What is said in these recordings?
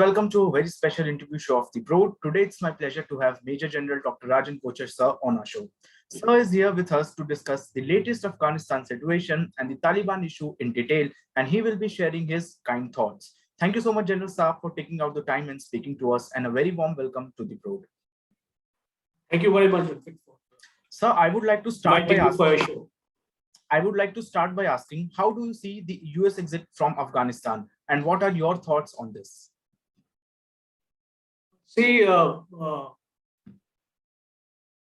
Welcome to a very special interview show of the Prode. Today, it's my pleasure to have Major General Dr. Rajan Kochhar sir on our show. Sir is here with us to discuss the latest Afghanistan situation and the Taliban issue in detail, and he will be sharing his kind thoughts. Thank you so much, General Sir, for taking out the time and speaking to us, and a very warm welcome to the Prode. Thank you very much, Ritwij. Sir, I would like to start by asking, how do you see the US exit from Afghanistan, and what are your thoughts on this? See, it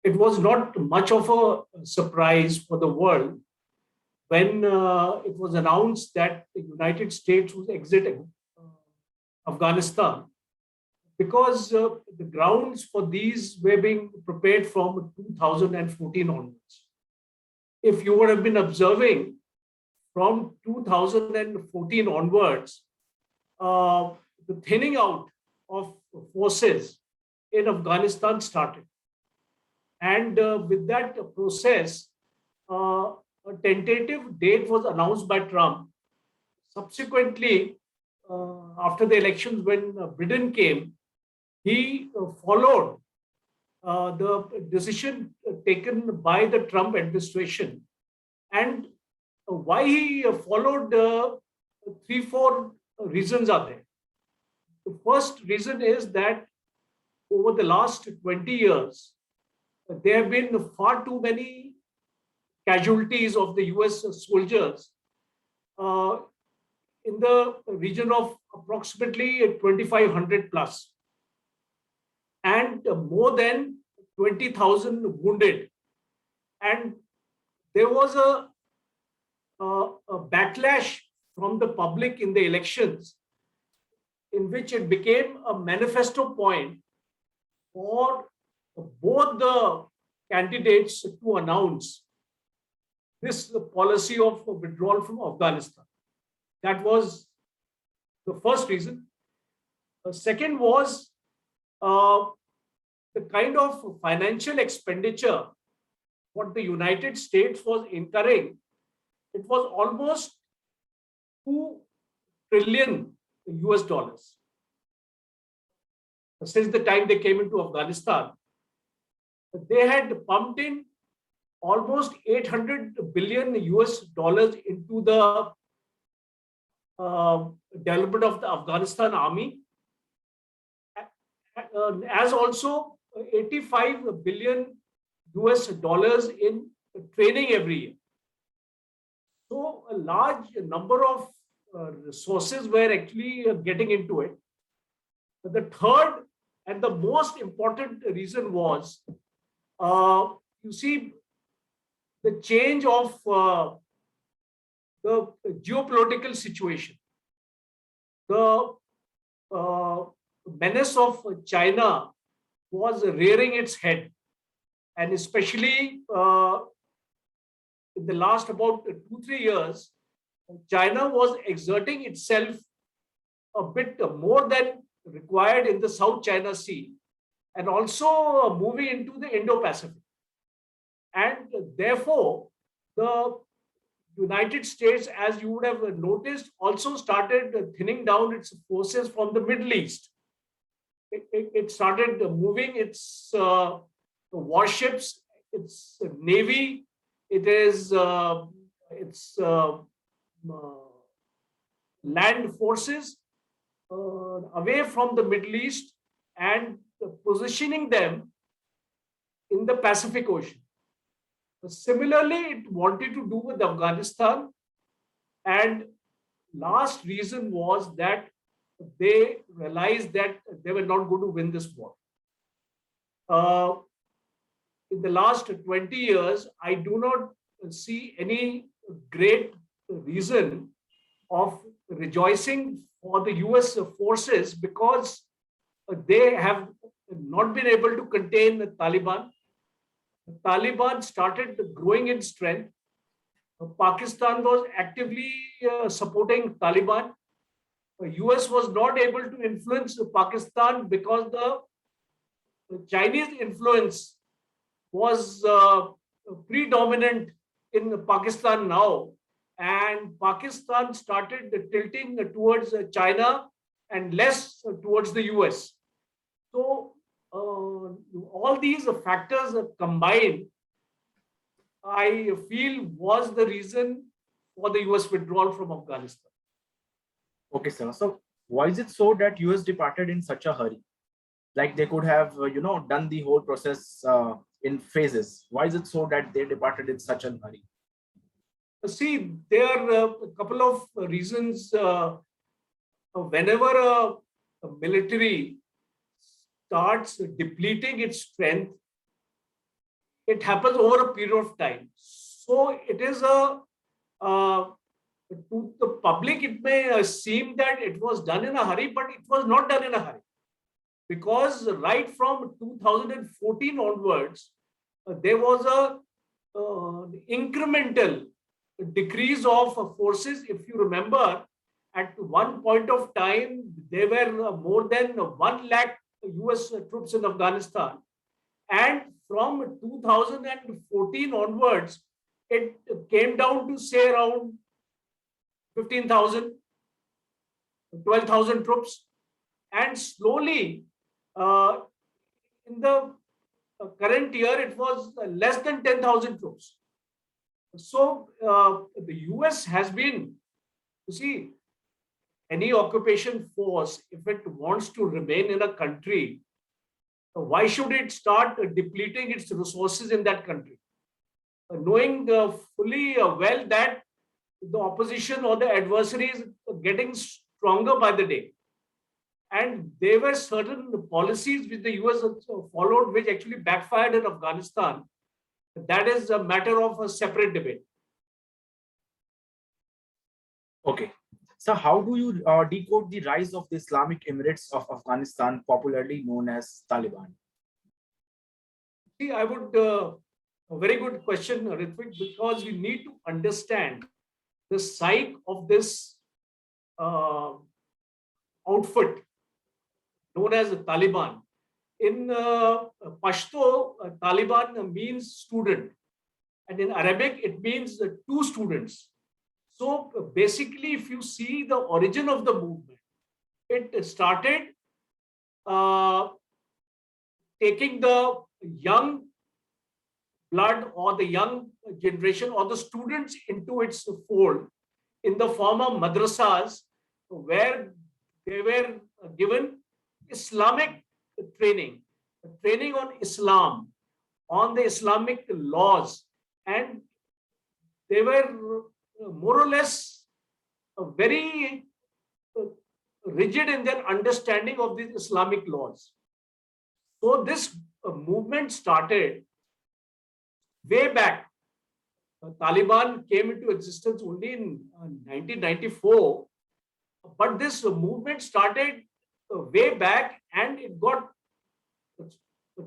was not much of a surprise for the world when it was announced that the United States was exiting Afghanistan, because the grounds for these were being prepared from 2014 onwards. If you would have been observing from 2014 onwards, the thinning out of forces in Afghanistan started. And with that process, a tentative date was announced by Trump. Subsequently, after the elections, when Biden came, he followed the decision taken by the Trump administration. And why he followed 3-4 reasons are there. The first reason is that over the last 20 years, there have been far too many casualties of the US soldiers in the region of approximately 2,500 plus, and more than 20,000 wounded. And there was a backlash from the public in the elections, in which it became a manifesto point for both the candidates to announce this policy of withdrawal from Afghanistan. That was the first reason. The second was the kind of financial expenditure what the United States was incurring. It was almost $2 trillion US dollars since the time they came into Afghanistan. They had pumped in almost 800 billion US dollars into the development of the Afghanistan army, as also 85 billion US dollars in training every year. So a large number of resources were actually getting into it. But the third and the most important reason was, you see, the change of the geopolitical situation. The menace of China was rearing its head, and especially in the last about 2-3 years, China was exerting itself a bit more than required in the South China Sea, and also moving into the Indo-Pacific. And therefore, the United States, as you would have noticed, also started thinning down its forces from the Middle East. It started moving its warships, its navy, its land forces away from the Middle East and positioning them in the Pacific Ocean. Similarly, it wanted to do with Afghanistan, and last reason was that they realized that they were not going to win this war. In the last 20 years, I do not see any great reason of rejoicing for the US forces, because they have not been able to contain the Taliban. The Taliban started growing in strength. Pakistan was actively supporting Taliban. The US was not able to influence Pakistan because the Chinese influence was predominant in Pakistan now, and Pakistan started tilting towards China and less towards the US. So all these factors combined, I feel, was the reason for the US withdrawal from Afghanistan. Okay, sir. So why is it so that US departed in such a hurry? Like they could have, done the whole process in phases. Why is it so that they departed in such a hurry? See, there are a couple of reasons. Whenever a military starts depleting its strength, it happens over a period of time. So it is to the public, it may seem that it was done in a hurry, but it was not done in a hurry. Because right from 2014 onwards, there was a incremental decrease of forces. If you remember, at one point of time, there were more than 1 lakh US troops in Afghanistan. And from 2014 onwards, it came down to say around 15,000, 12,000 troops. And slowly, in the current year, it was less than 10,000 troops. So the US has been, you see, any occupation force, if it wants to remain in a country, why should it start depleting its resources in that country? Knowing fully well that the opposition or the adversary is getting stronger by the day. And there were certain policies which the US followed, which actually backfired in Afghanistan. That is a matter of a separate debate. Okay. So how do you decode the rise of the Islamic Emirates of Afghanistan, popularly known as Taliban? See, I would, a very good question, Ritwij, because we need to understand the psyche of this outfit known as the Taliban. In Pashto, Taliban means student, and in Arabic, it means two students. So basically, if you see the origin of the movement, it started taking the young blood or the young generation or the students into its fold in the form of madrasas, where they were given Islamic training on Islam, on the Islamic laws, and they were more or less very rigid in their understanding of these Islamic laws. So this movement started way back. Taliban came into existence only in 1994, but this movement started way back, and it got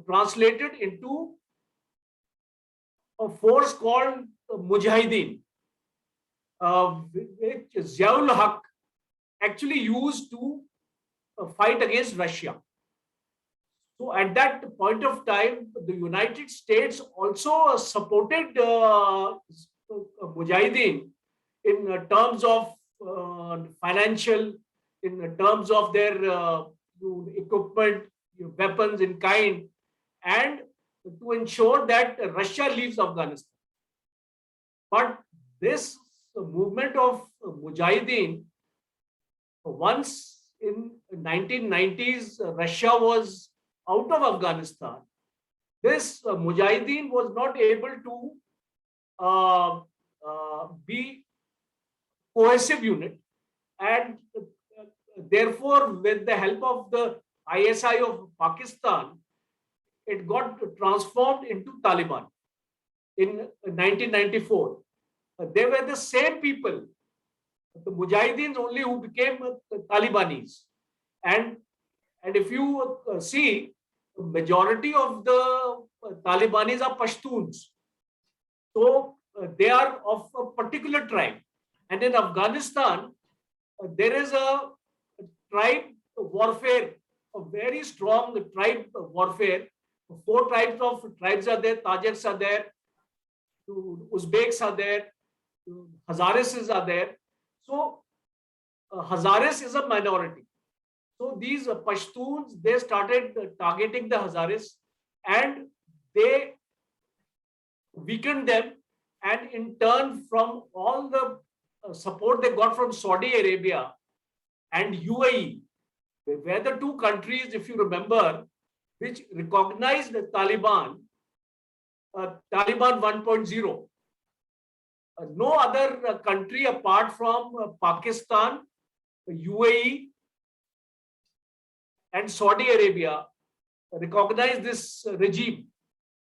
translated into a force called Mujahideen, which Ziaul Haq actually used to fight against Russia. So at that point of time, the United States also supported Mujahideen in terms of financial, in terms of their equipment, weapons in kind, and to ensure that Russia leaves Afghanistan. But this movement of Mujahideen, once in 1990s, Russia was out of Afghanistan, this Mujahideen was not able to be cohesive unit, and therefore, with the help of the ISI of Pakistan, it got transformed into Taliban in 1994. They were the same people, the Mujahideens only, who became Talibanis. And if you see, the majority of the Talibanis are Pashtuns. So they are of a particular tribe. And in Afghanistan, there is a tribe warfare, a very strong tribe warfare. 4 tribes are there. Tajiks are there, Uzbeks are there, Hazaris are there. So Hazaris is a minority. So these Pashtuns, they started targeting the Hazaris, and they weakened them. And in turn, from all the support they got from Saudi Arabia and UAE, were the two countries, if you remember, which recognized the Taliban, Taliban 1.0. No other country apart from Pakistan, UAE, and Saudi Arabia recognized this regime.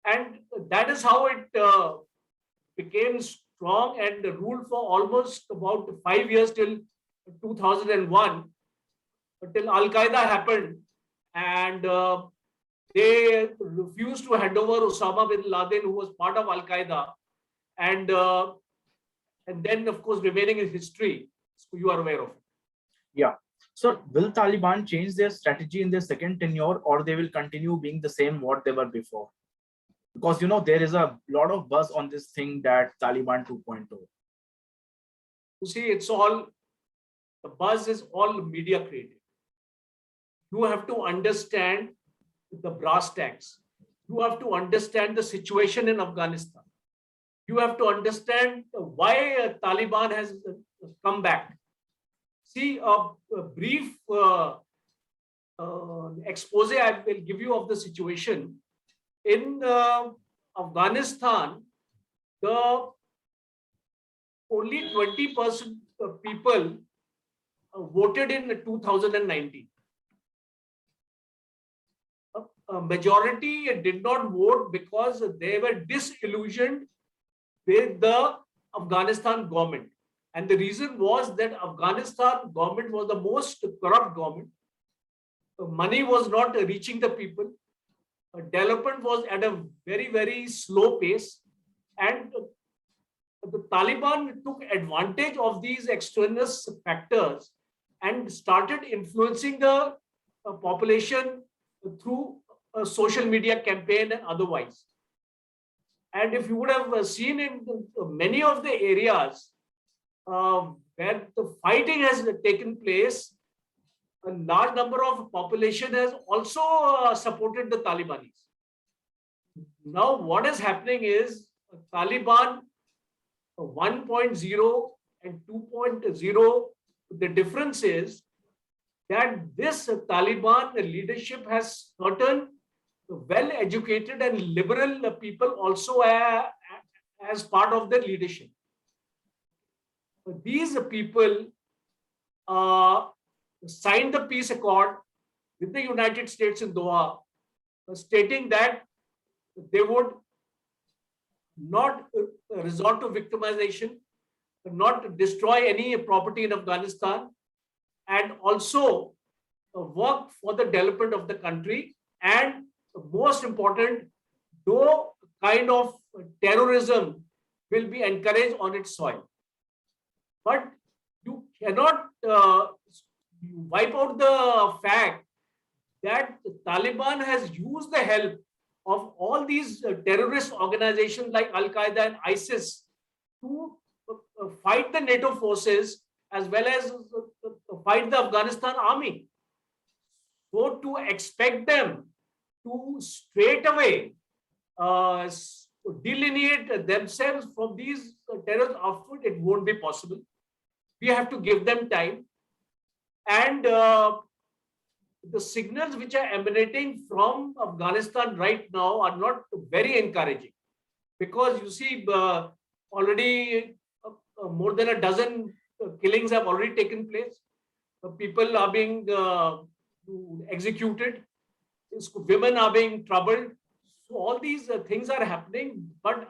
And that is how it became strong and ruled for almost about 5 years till 2001, until Al Qaeda happened, and they refused to hand over Osama bin Laden, who was part of Al Qaeda, and then of course remaining in history, so you are aware of it. Yeah. So will Taliban change their strategy in their second tenure, or they will continue being the same what they were before? Because there is a lot of buzz on this thing that Taliban 2.0. You see, the buzz is all media created. You have to understand the brass tacks. You have to understand the situation in Afghanistan. You have to understand why Taliban has come back. See, a brief expose I will give you of the situation. In Afghanistan, only 20% of people voted in 2019. A majority did not vote because they were disillusioned with the Afghanistan government. And the reason was that Afghanistan government was the most corrupt government. Money was not reaching the people. Development was at a very, very slow pace. And the Taliban took advantage of these extraneous factors and started influencing the population through a social media campaign and otherwise. And if you would have seen in many of the areas where the fighting has taken place, a large number of population has also supported the Talibanis. Now, what is happening is Taliban 1.0 and 2.0, the difference is that this Taliban leadership has certain well-educated and liberal people also as part of their leadership. These people signed the peace accord with the United States in Doha, stating that they would not resort to victimization, not destroy any property in Afghanistan, and also work for the development of the country. And most important, no kind of terrorism will be encouraged on its soil. But you cannot wipe out the fact that the Taliban has used the help of all these terrorist organizations like Al Qaeda and ISIS to fight the NATO forces as well as fight the Afghanistan army. So to expect them to straight away delineate themselves from these terrorist outfits, it won't be possible. We have to give them time. And the signals which are emanating from Afghanistan right now are not very encouraging, because you see already more than a dozen killings have already taken place. People are being executed. Women are being troubled. So all these things are happening, but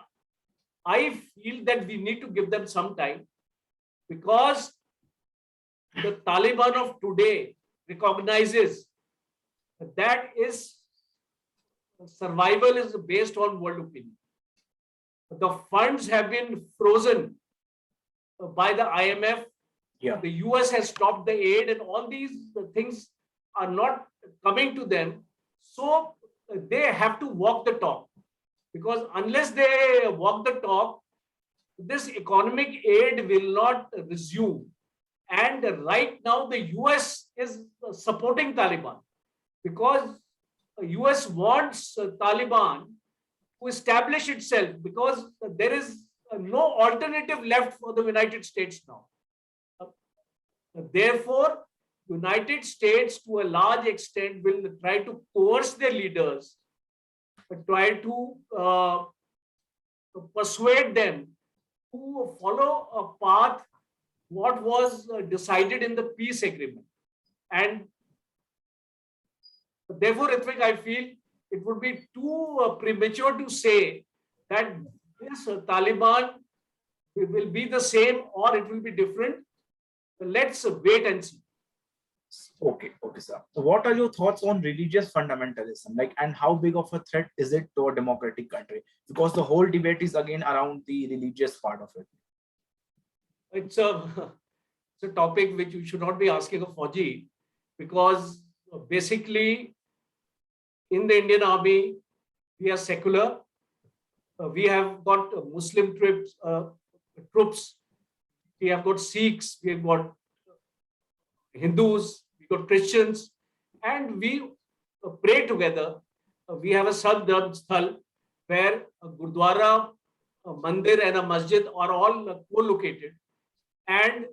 I feel that we need to give them some time, because the Taliban of today recognizes that survival is based on world opinion. The funds have been frozen by the IMF. Yeah. The US has stopped the aid, and all these things are not coming to them. So they have to walk the talk, because unless they walk the talk, this economic aid will not resume. And right now, the US is supporting Taliban because US wants Taliban to establish itself because there is no alternative left for the United States now. Therefore, United States to a large extent will try to coerce their leaders, try to persuade them to follow a path what was decided in the peace agreement. And therefore, Ritwij, I feel it would be too premature to say that this Taliban will be the same or it will be different. Let's wait and see. Okay, sir. So what are your thoughts on religious fundamentalism? Like, and how big of a threat is it to a democratic country? Because the whole debate is again around the religious part of it. It's a topic which you should not be asking a Fauji, because basically in the Indian Army, we are secular. We have got Muslim troops. We have got Sikhs. We have got Hindus. We got Christians, and we pray together. We have a Sadh Dharm Sthal where a Gurdwara, a Mandir, and a Masjid are all co-located, and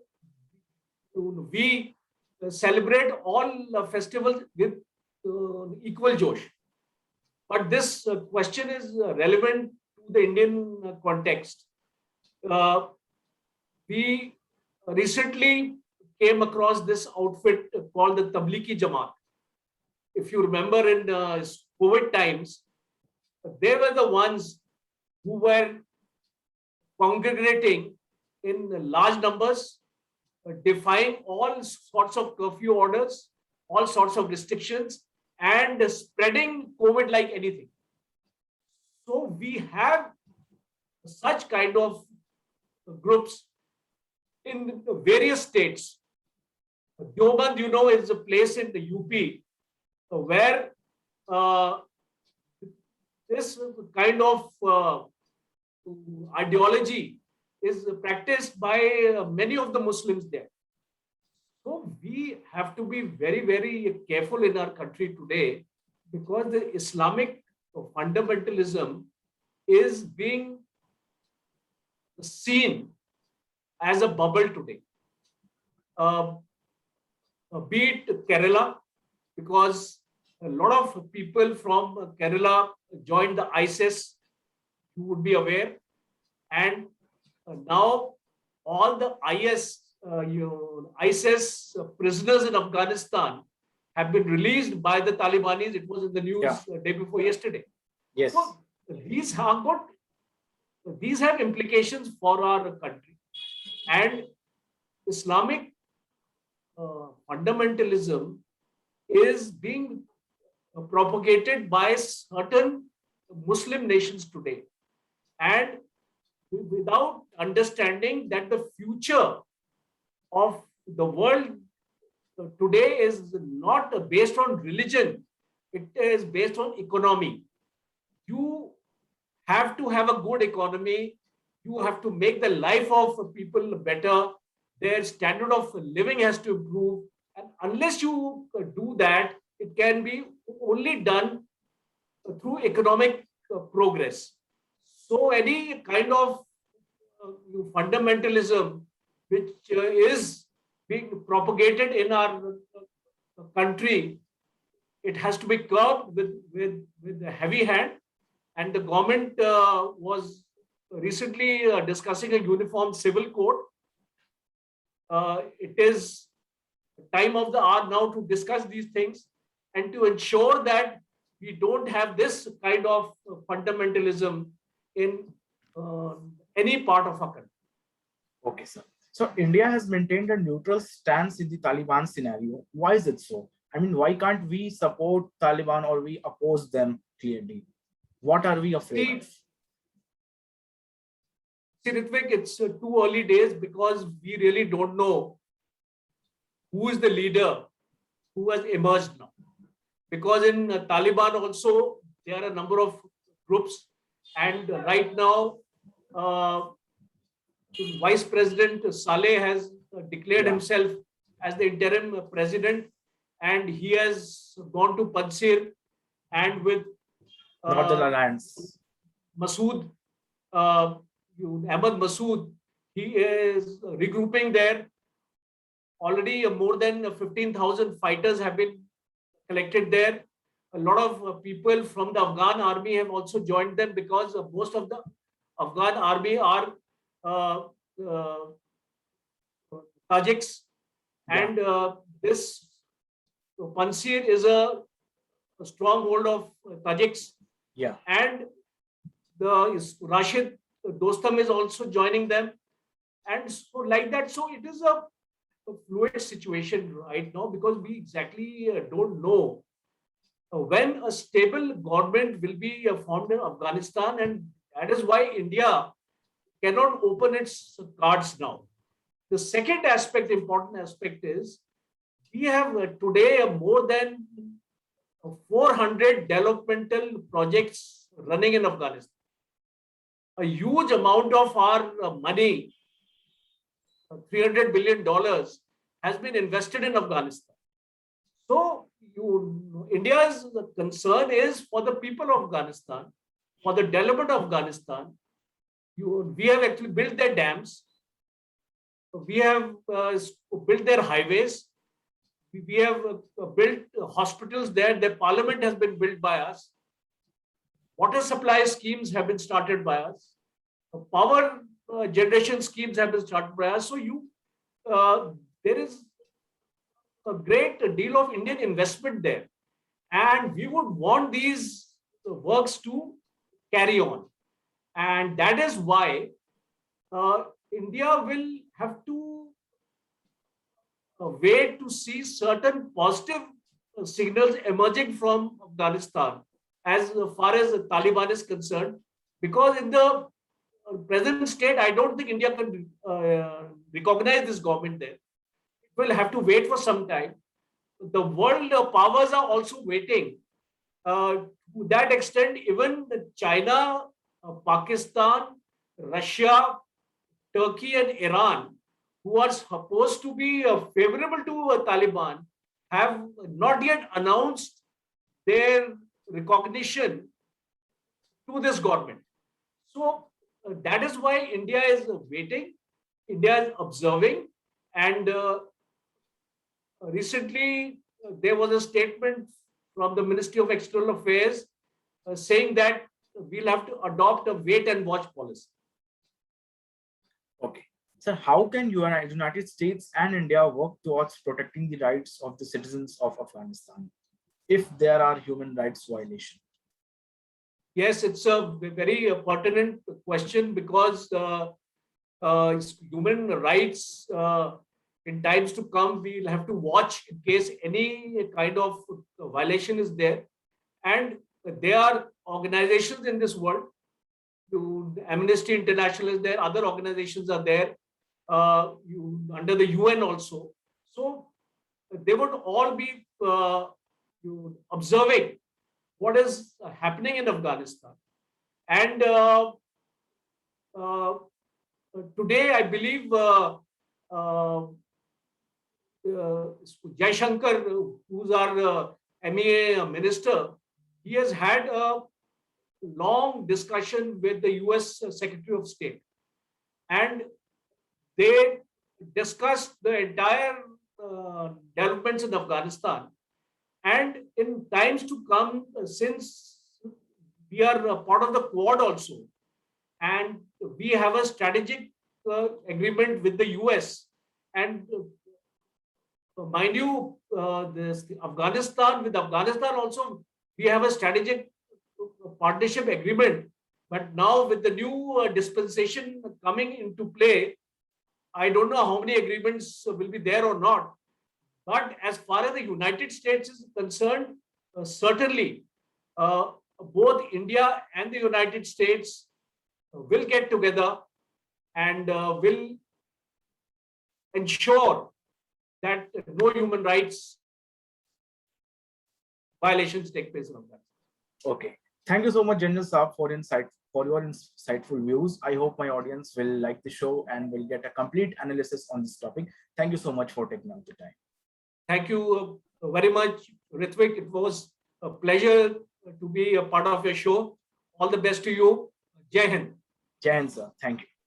we celebrate all festivals with equal josh. But this question is relevant to the Indian context. We recently came across this outfit called the Tablighi Jamaat. If you remember, in COVID times, they were the ones who were congregating in large numbers, defying all sorts of curfew orders, all sorts of restrictions, and spreading COVID like anything. So we have such kind of groups in various states. Deoband, you know, is a place in the UP where this kind of ideology is practiced by many of the Muslims there. So we have to be very, very careful in our country today, because the Islamic fundamentalism is being seen as a bubble today. Be it Kerala, because a lot of people from Kerala joined the ISIS, you would be aware, and now all the ISIS prisoners in Afghanistan have been released by the Talibanis. It was in the news day before yesterday. Yes. So these have implications for our country. And Islamic fundamentalism is being propagated by certain Muslim nations today, and without understanding that the future of the world today is not based on religion, it is based on economy. You have to have a good economy. You have to make the life of people better. Their standard of living has to improve. And unless you do that, it can be only done through economic progress. So any kind of fundamentalism which is being propagated in our country, it has to be curbed with a heavy hand. And the government was recently discussing a uniform civil code. It is time of the hour now to discuss these things and to ensure that we don't have this kind of fundamentalism in any part of our country. Okay, sir. So India has maintained a neutral stance in the Taliban scenario. Why is it so? I mean, why can't we support Taliban or we oppose them clearly? What are we afraid of? See, Ritwij, it's too early days because we really don't know who is the leader who has emerged now. Because in Taliban also, there are a number of groups, and right now, Vice President Saleh has declared himself as the interim president, and he has gone to Pansir, and with Northern Alliance. Masood, Ahmad Masood, he is regrouping there. Already more than 15,000 fighters have been collected there. A lot of people from the Afghan army have also joined them, because most of the Afghan army are Tajiks, and this Pansir is a stronghold of Tajiks. Yeah. And the Rashid Dostam is also joining them, and so like that. So it is a fluid situation right now, because we exactly don't know when a stable government will be formed in Afghanistan, and that is why India cannot open its cards now. The second aspect, important aspect, is we have today more than 400 developmental projects running in Afghanistan. A huge amount of our money, $300 billion, has been invested in Afghanistan. So India's concern is for the people of Afghanistan, for the development of Afghanistan. We have actually built their dams. We have built their highways. We have built hospitals there. The parliament has been built by us. Water supply schemes have been started by us. Power generation schemes have been started by us. So there is a great deal of Indian investment there, and we would want these works to carry on, and that is why India will have to wait to see certain positive signals emerging from Afghanistan as far as the Taliban is concerned, because in the present state, I don't think India can recognize this government there. It will have to wait for some time. The world powers are also waiting. To that extent, even China, Pakistan, Russia, Turkey, and Iran, who are supposed to be favorable to Taliban, have not yet announced their recognition to this government. So that is why India is waiting, India is observing, and recently there was a statement from the Ministry of External Affairs saying that we'll have to adopt a wait and watch policy. Okay. So how can United States and India work towards protecting the rights of the citizens of Afghanistan if there are human rights violations? Yes, it's a very pertinent question, because human rights, in times to come, we'll have to watch in case any kind of violation is there. And there are organizations in this world. Amnesty International is there, other organizations are there, under the UN also. So they would all be observing what is happening in Afghanistan. And today, I believe Jai Shankar, who's our MEA minister, he has had a long discussion with the US Secretary of State, and they discussed the entire developments in Afghanistan. And in times to come, since we are a part of the Quad also, and we have a strategic agreement with the US, and mind you, with Afghanistan also, we have a strategic partnership agreement. But now with the new dispensation coming into play, I don't know how many agreements will be there or not. But as far as the United States is concerned, certainly both India and the United States will get together and will ensure that no human rights violations take place in Afghanistan. Okay. Thank you so much, General Saab, for insight for your insightful views. I hope my audience will like the show and will get a complete analysis on this topic. Thank you so much for taking out the time. Thank you very much, Ritwij. It was a pleasure to be a part of your show. All the best to you. Jai Hind. Jai Hind, sir. Thank you.